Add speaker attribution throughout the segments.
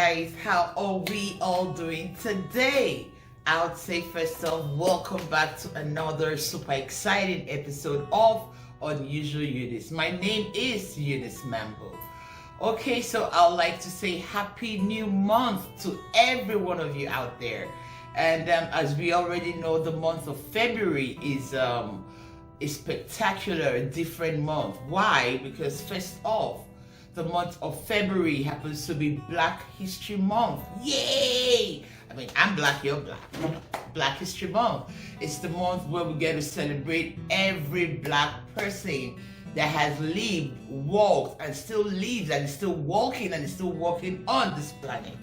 Speaker 1: guys, how are we all doing today? I would say first off, welcome back to another super exciting episode of Unusual Eunice. My name is Eunice Mambo. Okay, so I'd like to say happy new month to every one of you out there. And as we already know, the month of February is a spectacular, different month. Why? Because first off, the month of February happens to be Black History Month. Yay! I mean, I'm black, you're black. Black History Month. It's the month where we get to celebrate every black person that has lived, walked, and still lives, and is still walking, and is still walking on this planet.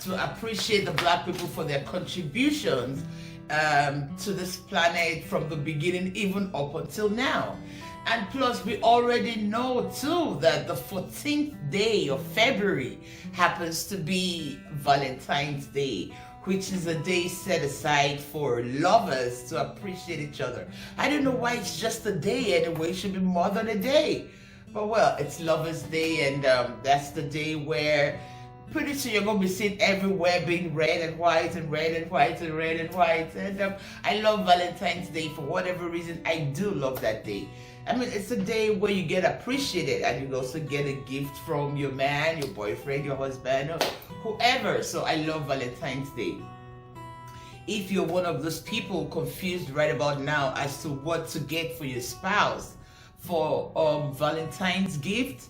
Speaker 1: To appreciate the black people for their contributions to this planet from the beginning, even up until now. And plus, we already know too that the 14th day of February happens to be Valentine's Day, which is a day set aside for lovers to appreciate each other. I don't know why it's just a day anyway. It should be more than a day. But well, it's Lovers Day, and that's the day where pretty soon you're going to be seeing everywhere being red and white and red and white and red and white. And I love Valentine's Day for whatever reason. I do love that day. I mean, it's a day where you get appreciated, and you also get a gift from your man, your boyfriend, your husband, or whoever. So I love Valentine's Day. If you're one of those people confused right about now as to what to get for your spouse for Valentine's gift,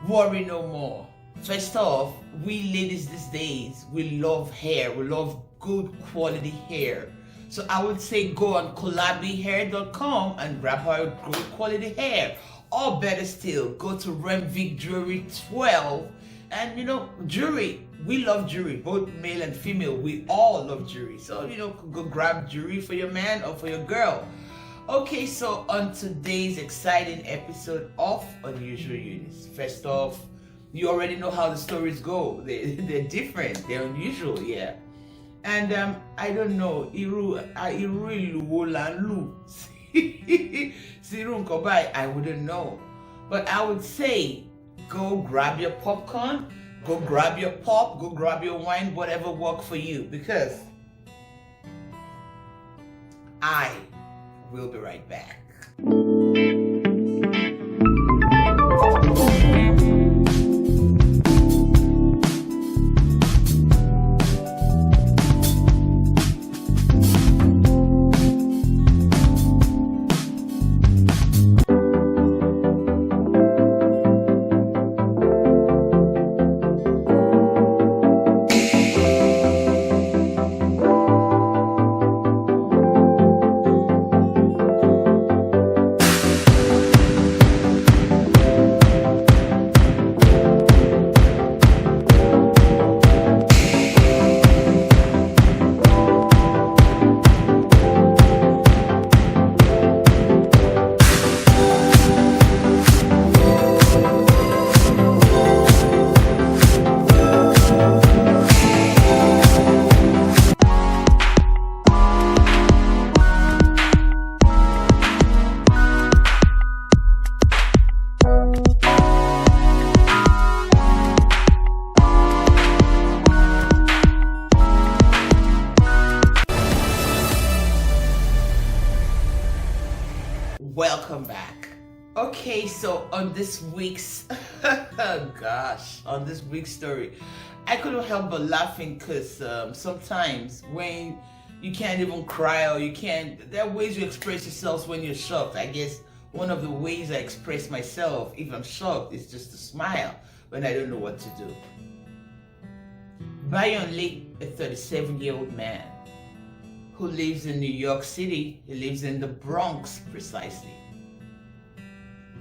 Speaker 1: worry no more. First off, we ladies these days, we love hair. We love good quality hair. So I would say go on collablyhair.com and grab our good quality hair. Or better still, go to Remvic Jewelry 12. And jewelry, we love jewelry, both male and female. We all love jewelry. So, go grab jewelry for your man or for your girl. Okay, so on today's exciting episode of Unusual Eunice. First off, you already know how the stories go. They're different. They're unusual, yeah. And I don't know. I wouldn't know. But I would say, go grab your popcorn, go grab your pop, go grab your wine, whatever works for you. Because I will be right back. Welcome back. Okay, so on this week's on this week's story, I couldn't help but laughing because sometimes when you can't even cry or there are ways you express yourselves when you're shocked. I guess one of the ways I express myself if I'm shocked is just to smile when I don't know what to do. Bayon Lee, a 37-year-old man who lives in New York City. He lives in the Bronx, precisely.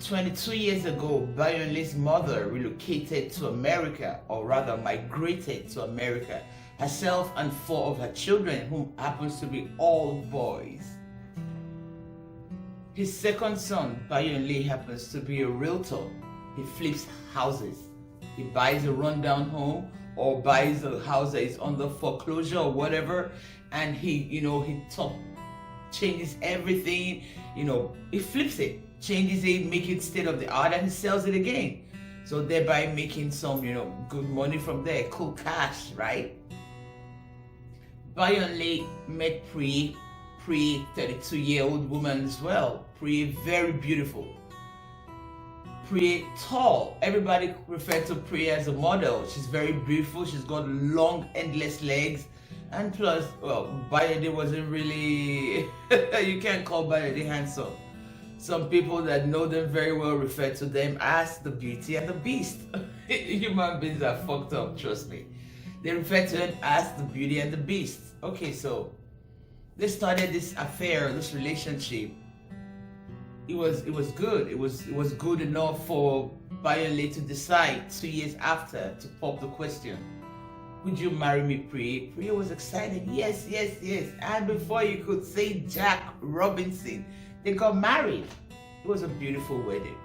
Speaker 1: 22 years ago, Bayon Lee's mother relocated to America, or rather migrated to America, herself and 4 of her children, whom happens to be all boys. His second son, Bayon Lee, happens to be a realtor. He flips houses. He buys a rundown home or buys a house that is under foreclosure or whatever, and he changes everything, he flips it, changes it, make it state of the art, and he sells it again. So thereby making some, good money from there, cool cash, right? Bayonle met Pri 32-year-old woman as well. Pri, very beautiful. Pri, tall. Everybody referred to Pri as a model. She's very beautiful. She's got long, endless legs. And plus, well, Bayonle wasn't really, you can't call Bayonle handsome. Some people that know them very well refer to them as the Beauty and the Beast. Human beings are fucked up, trust me. They refer to them as the Beauty and the Beast. Okay, so they started this affair, this relationship. It was good. It was good enough for Bayonle to decide 2 years after to pop the question, would you marry me, Pri? Pri was excited. Yes, yes, yes. And before you could say Jack Robinson, they got married. It was a beautiful wedding.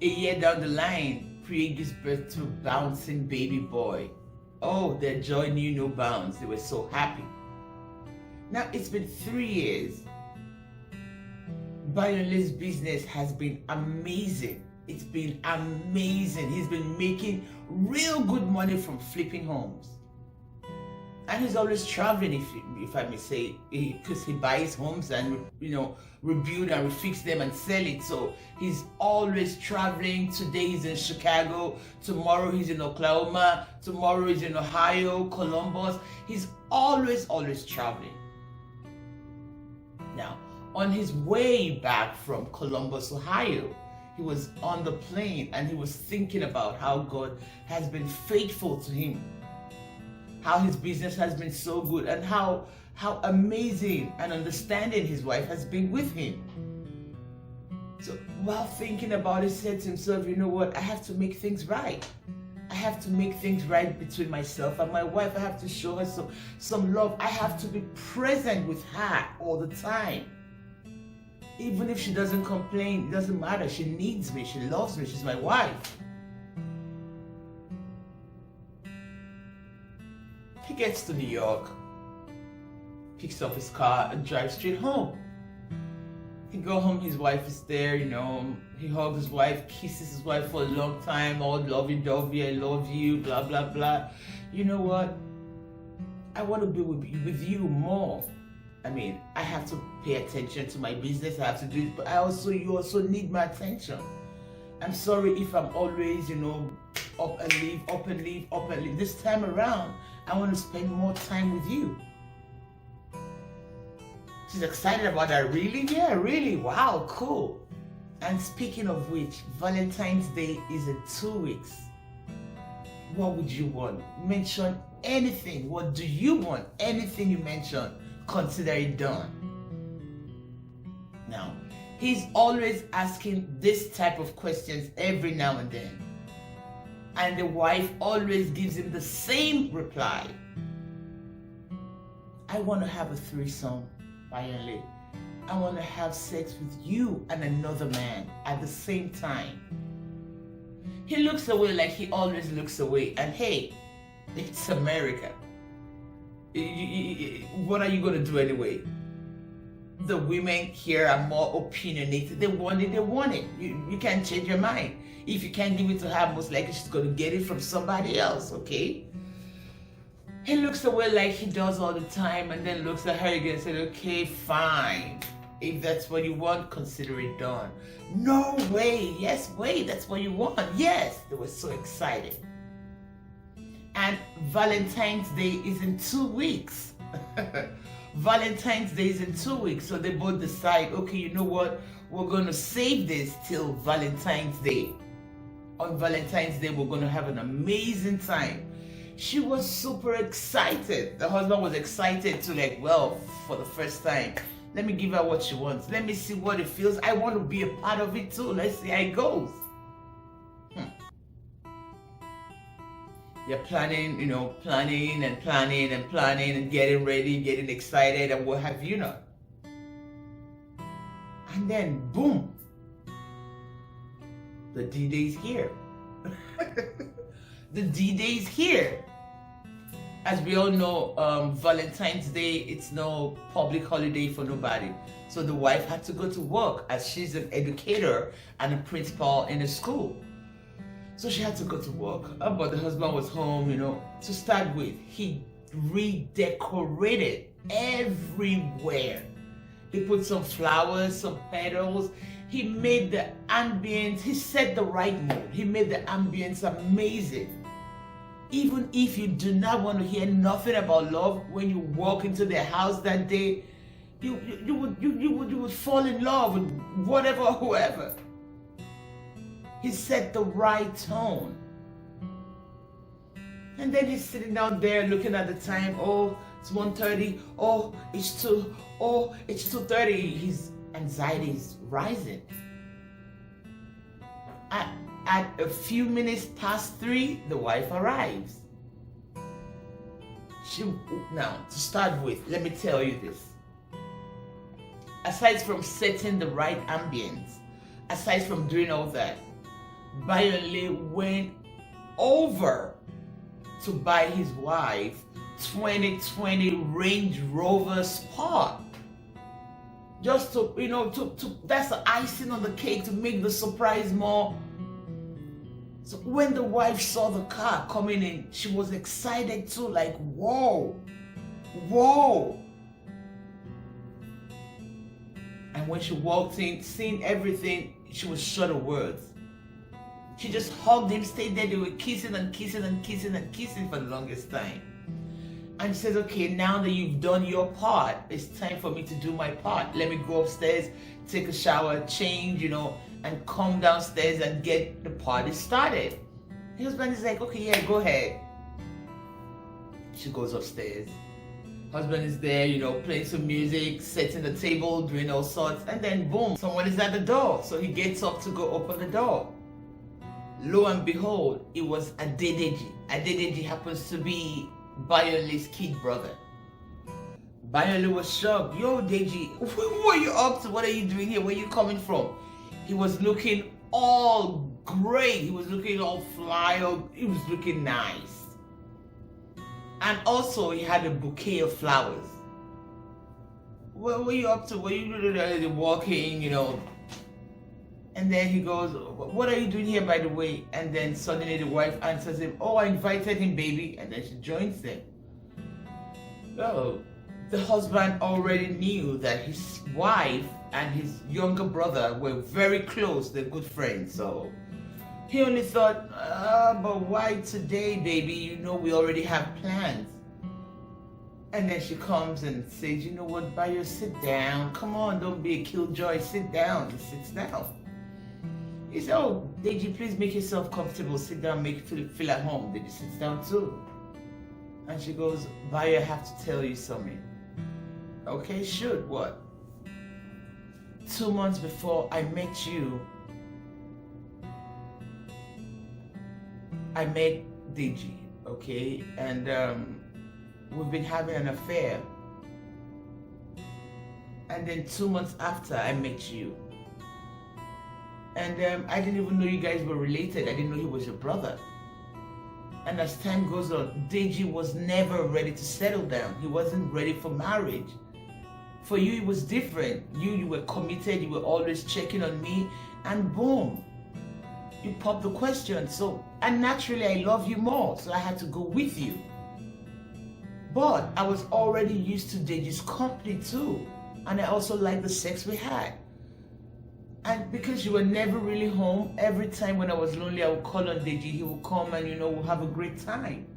Speaker 1: A year down the line, Pri gives birth to a bouncing baby boy. Oh, their joy knew no bounds. They were so happy. Now, it's been 3 years. Bayonle's business has been amazing. It's been amazing. He's been making real good money from flipping homes. And he's always traveling, if I may say, because he buys homes and, rebuild and refix them and sell it. So he's always traveling. Today he's in Chicago. Tomorrow he's in Oklahoma. Tomorrow he's in Ohio, Columbus. He's always traveling. Now, on his way back from Columbus, Ohio, he was on the plane and he was thinking about how God has been faithful to him, how his business has been so good, and how amazing and understanding his wife has been with him. So while thinking about it, he said to himself, you know what, I have to make things right. I have to make things right between myself and my wife. I have to show her some love. I have to be present with her all the time. Even if she doesn't complain, it doesn't matter. She needs me. She loves me. She's my wife. He gets to New York, picks up his car and drives straight home. He goes home, his wife is there, he hugs his wife, kisses his wife for a long time, all lovey-dovey, I love you, blah, blah, blah. You know what? I want to be with you more. I mean, I have to pay attention to my business, I have to do it, but you also need my attention. I'm sorry if I'm always, up and leave. This time around, I want to spend more time with you. She's excited about that. Really? Yeah, really. Wow, cool. And speaking of which, Valentine's Day is in 2 weeks. What would you want? Mention anything. What do you want? Anything you mention, consider it done. Now, he's always asking this type of questions every now and then. And the wife always gives him the same reply. I want to have a threesome, Bayonle. I want to have sex with you and another man at the same time. He looks away like he always looks away. And hey, it's America. What are you going to do anyway? The women here are more opinionated. They want it. You can't change your mind. If you can't give it to her, most likely she's going to get it from somebody else, okay? He looks away like he does all the time and then looks at her again and said, okay, fine. If that's what you want, consider it done. No way. Yes, wait, that's what you want. Yes. They were so excited. And Valentine's Day is in 2 weeks. Valentine's Day is in 2 weeks. So they both decide, okay, you know what? We're going to save this till Valentine's Day. On Valentine's Day, we're going to have an amazing time. She was super excited. The husband was excited to for the first time. Let me give her what she wants. Let me see what it feels. I want to be a part of it too. Let's see how it goes. You're planning and getting ready, getting excited and what have you not. And then, boom, the D-Day is here. The D-Day is here. As we all know, Valentine's Day, it's no public holiday for nobody. So the wife had to go to work as she's an educator and a principal in a school. So she had to go to work, but the husband was home, To start with, he redecorated everywhere. He put some flowers, some petals. He made the ambience, he set the right mood. He made the ambience amazing. Even if you do not want to hear nothing about love, when you walk into their house that day, you would fall in love with whatever or whoever. He set the right tone. And then he's sitting out there looking at the time. Oh, it's 1:30. Oh, it's 2. Oh, it's 2:30. His anxiety is rising. At a few minutes past 3, the wife arrives. Now, to start with, let me tell you this. Aside from setting the right ambience, aside from doing all that, Bayole went over to buy his wife 2020 Range Rover Sport. Just to, that's the icing on the cake to make the surprise more. So when the wife saw the car coming in, she was excited too, like, whoa. And when she walked in, seeing everything, she was short of words. She just hugged him, stayed there. They were kissing and kissing and kissing and kissing for the longest time. And she says, okay, now that you've done your part, it's time for me to do my part. Let me go upstairs, take a shower, change, and come downstairs and get the party started. His husband is like, okay, yeah, go ahead. She goes upstairs. Husband is there, playing some music, setting the table, doing all sorts. And then boom, someone is at the door. So he gets up to go open the door. Lo and behold, it was Adedeji. Adedeji happens to be Bayole's kid brother. Bayole was shocked. Yo, Deji, what are you up to? What are you doing here? Where are you coming from? He was looking all great. He was looking all fly. He was looking nice. And also, he had a bouquet of flowers. What were you up to? What are you doing? Walking, And then he goes, what are you doing here, by the way? And then suddenly the wife answers him, oh, I invited him, baby. And then she joins them. Oh, the husband already knew that his wife and his younger brother were very close. They're good friends. So he only thought, but why today, baby? We already have plans. And then she comes and says, you know what, Bayo, sit down. Come on, don't be a killjoy. Sit down. He sits down. He said, oh, Deji, please make yourself comfortable. Sit down, make you feel at home. Deji sits down too. And she goes, Bayo, I have to tell you something. Okay, shoot, what? 2 months before I met you, I met Deji, okay? And we've been having an affair. And then 2 months after, I met you. And I didn't even know you guys were related. I didn't know he was your brother. And as time goes on, Deji was never ready to settle down. He wasn't ready for marriage. For you, it was different. You were committed. You were always checking on me. And boom, you popped the question. And naturally, I love you more. So I had to go with you. But I was already used to Deji's company too. And I also liked the sex we had. And because you were never really home, every time when I was lonely, I would call on Deji. He would come and, we'll have a great time.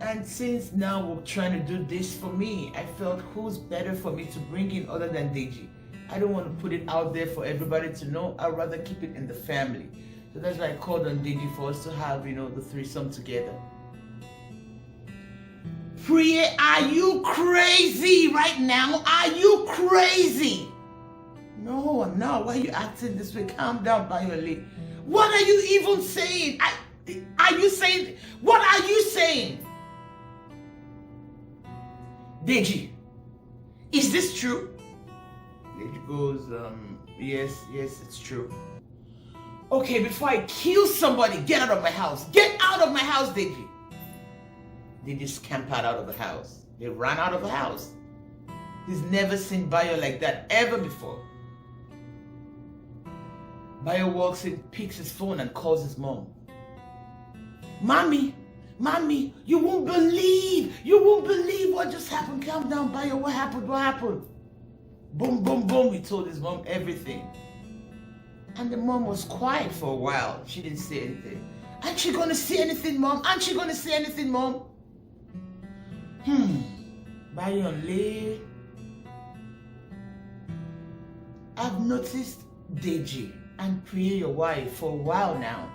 Speaker 1: And since now we're trying to do this for me, I felt who's better for me to bring in other than Deji. I don't want to put it out there for everybody to know. I'd rather keep it in the family. So that's why I called on Deji for us to have, the threesome together. Priya, are you crazy right now? Are you crazy? No, I'm not. Why are you acting this way? Calm down, Bayole. What are you even saying? What are you saying? Deji, is this true? Deji goes, yes, it's true. Okay, before I kill somebody, get out of my house. Get out of my house, Deji. Deji scampered out of the house. They ran out of the house. He's never seen Bayo like that ever before. Bayo walks in, picks his phone and calls his mom. Mommy, you won't believe what just happened. Calm down, Bayo, what happened? Boom, boom, boom, he told his mom everything. And the mom was quiet for a while. She didn't say anything. Aren't you gonna say anything, Mom? Bayonle, I've noticed Deji and Priya, your wife, for a while now.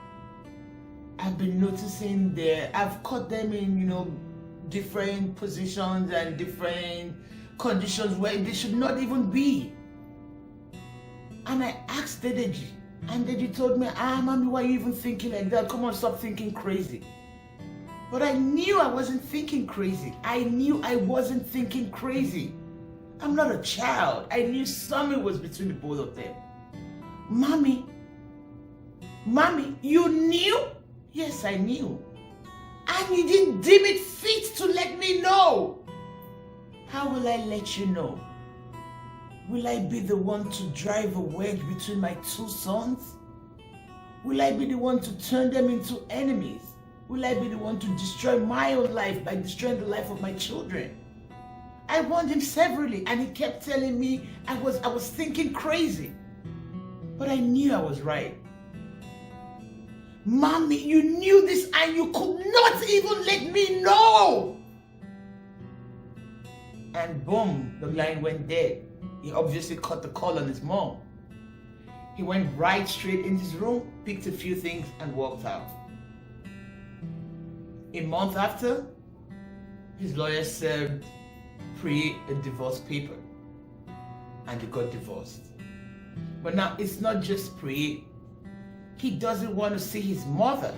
Speaker 1: I've been noticing I've caught them in, different positions and different conditions where they should not even be. And I asked Deji, and Deji told me, Mommy, why are you even thinking like that? Come on, stop thinking crazy. But I knew I wasn't thinking crazy. I'm not a child. I knew something was between the both of them. Mommy, you knew? Yes, I knew. And you didn't deem it fit to let me know. How will I let you know? Will I be the one to drive a wedge between my two sons? Will I be the one to turn them into enemies? Will I be the one to destroy my own life by destroying the life of my children? I warned him severally, and he kept telling me I was thinking crazy. But I knew I was right. Mommy, you knew this and you could not even let me know. And boom, the line went dead. He obviously cut the call on his mom. He went right straight in his room, picked a few things, and walked out. A month after, his lawyer served Priya a divorce paper, and they got divorced. But now it's not just Priya. He doesn't want to see his mother.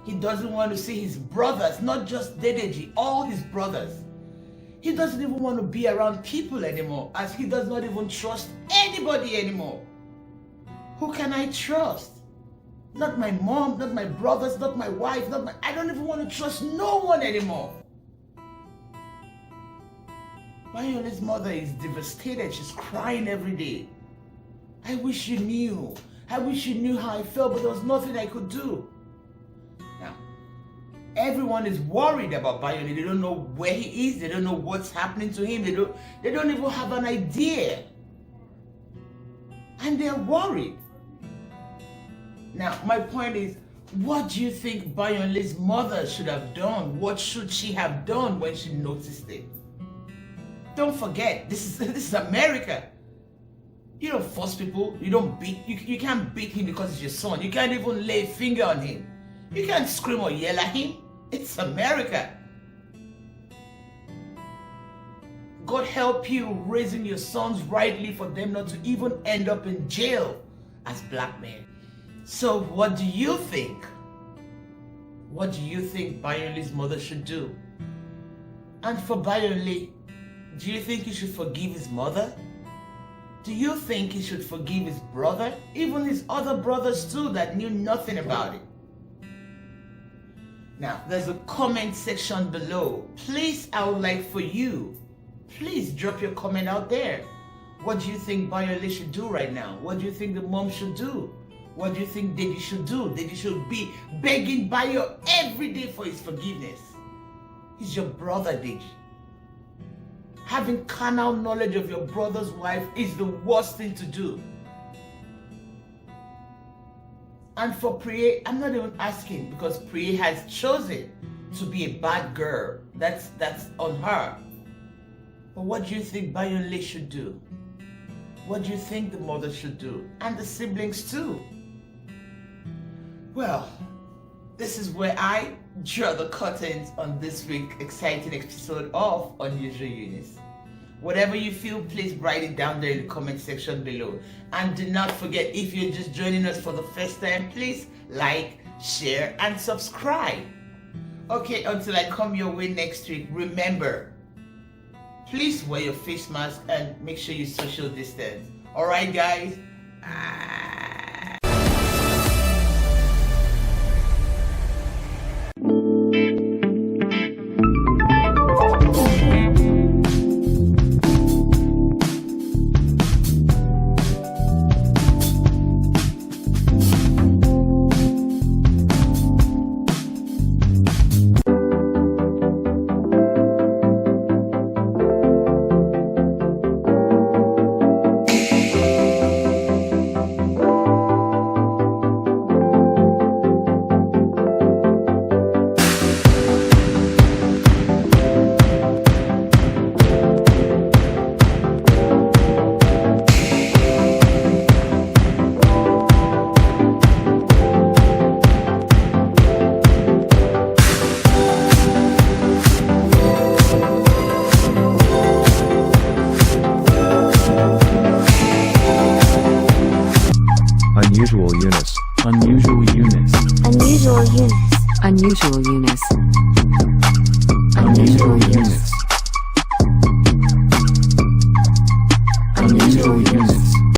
Speaker 1: He doesn't want to see his brothers, not just Dedeji, all his brothers. He doesn't even want to be around people anymore, as he does not even trust anybody anymore. Who can I trust? Not my mom, not my brothers, not my wife, I don't even want to trust no one anymore. Bayonle's mother is devastated. She's crying every day. I wish you knew. I wish you knew how I felt, but there was nothing I could do. Now, everyone is worried about Bayonle. They don't know where he is. They don't know what's happening to him. They don't even have an idea. And they're worried. Now, my point is, what do you think Bayonle's mother should have done? What should she have done when she noticed it? Don't forget, this is America. You don't force people. You don't beat. You can't beat him because he's your son. You can't even lay a finger on him. You can't scream or yell at him. It's America. God help you raising your sons rightly for them not to even end up in jail as black men. So what do you think? What do you think Bayonle's mother should do? And for Bayonle, do you think he should forgive his mother? Do you think he should forgive his brother? Even his other brothers too that knew nothing about it. Now, there's a comment section below. Please, I would like for you, please drop your comment out there. What do you think Bayonle should do right now? What do you think the mom should do? What do you think Deji should do? Deji should be begging Bayo every day for his forgiveness. He's your brother, Deji. Having carnal knowledge of your brother's wife is the worst thing to do. And for Priya, I'm not even asking because Priya has chosen to be a bad girl. That's on her. But what do you think Bayonle should do? What do you think the mother should do? And the siblings too. Well, this is where I draw the curtains on this week's exciting episode of Unusual Eunice. Whatever you feel, please write it down there in the comment section below. And do not forget, if you're just joining us for the first time, please like, share, and subscribe. Okay, until I come your way next week, remember, please wear your face mask and make sure you social distance. Alright guys?
Speaker 2: Unusual Eunice.
Speaker 3: Unusual Eunice.
Speaker 4: Unusual Eunice.
Speaker 5: Unusual Eunice.
Speaker 3: Unusual Eunice.